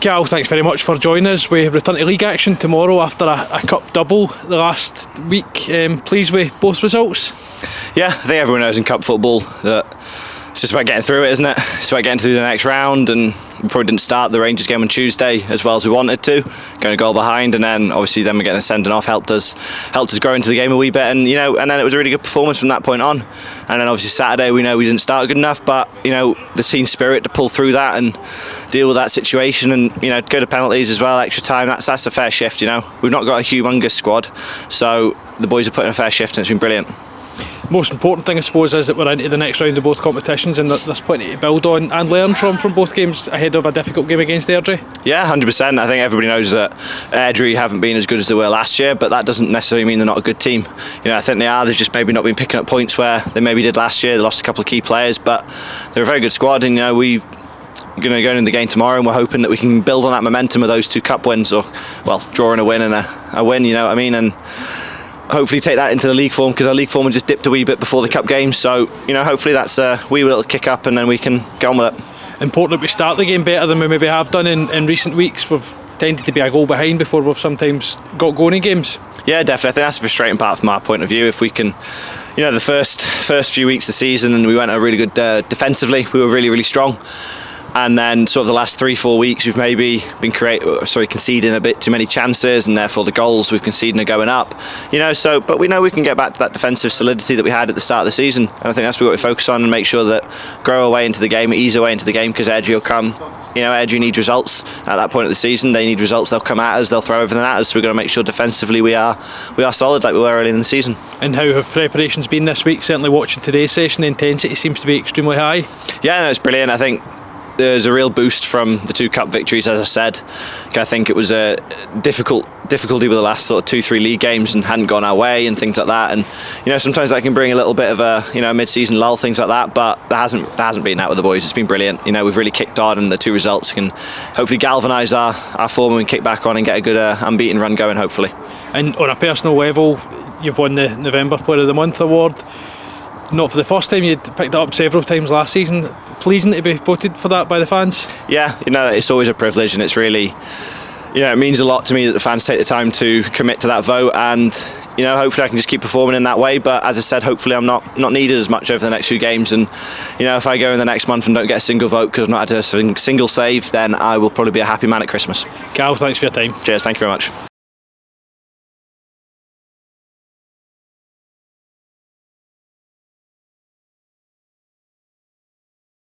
Cal, thanks very much for joining us. We return to league action tomorrow after a cup double the last week. Pleased with both results? Yeah, I think everyone knows in cup football that it's just about getting through it, isn't it? It's about getting through the next round, and we probably didn't start the Rangers game on Tuesday as well as we wanted to, going a goal behind, and then obviously we're getting a sending off helped us grow into the game a wee bit, and and then it was a really good performance from that point on. And then obviously Saturday we know we didn't start good enough, but the team spirit to pull through that and deal with that situation, and go to penalties as well, extra time. That's a fair shift. We've not got a humongous squad, so the boys are putting a fair shift, and it's been brilliant. Most important thing, I suppose, is that we're into the next round of both competitions, and there's plenty to build on and learn from both games ahead of a difficult game against Airdrie. Yeah, 100%. I think everybody knows that Airdrie haven't been as good as they were last year, but that doesn't necessarily mean they're not a good team. I think they are. They've just maybe not been picking up points where they maybe did last year. They lost a couple of key players, but they're a very good squad, and we've going to go into the game tomorrow, and we're hoping that we can build on that momentum of those two cup wins, or drawing a win and a win. You know what I mean? And hopefully take that into the league form, because our league form had just dipped a wee bit before the cup game, so hopefully that's a wee little kick up, and then we can get on with it. Important that we start the game better than we maybe have done in recent weeks. We've tended to be a goal behind before we've sometimes got going in games. Yeah, definitely. I think that's a frustrating part from our point of view. If we can, the first few weeks of the season, and we went a really good defensively, we were really, really strong. And then sort of the last 3-4 weeks we've maybe been conceding a bit too many chances, and therefore the goals we've conceded are going up. But we know we can get back to that defensive solidity that we had at the start of the season. And I think that's what we focus on, and make sure that grow our way into the game, ease our way into the game, because Airdrie will come. Airdrie need results at that point of the season. They need results. They'll come at us. They'll throw everything at us. So we've got to make sure defensively we are solid like we were early in the season. And how have preparations been this week? Certainly watching today's session, the intensity seems to be extremely high. Yeah, no, it's brilliant. I think there's a real boost from the two cup victories, as I said. I think it was a difficulty with the last sort of 2-3 league games and hadn't gone our way and things like that. And sometimes that can bring a little bit of a mid-season lull, things like that. But that hasn't been that with the boys. It's been brilliant. We've really kicked on, and the two results can hopefully galvanise our form and kick back on and get a good unbeaten run going, hopefully. And on a personal level, you've won the November Player of the Month award. Not for the first time, you'd picked it up several times last season. Pleasing to be voted for that by the fans? Yeah, it's always a privilege, and it's really, it means a lot to me that the fans take the time to commit to that vote, and hopefully I can just keep performing in that way. But as I said, hopefully I'm not needed as much over the next few games, and if I go in the next month and don't get a single vote because I've not had a single save, then I will probably be a happy man at Christmas. Cal, thanks for your time. Cheers, thank you very much.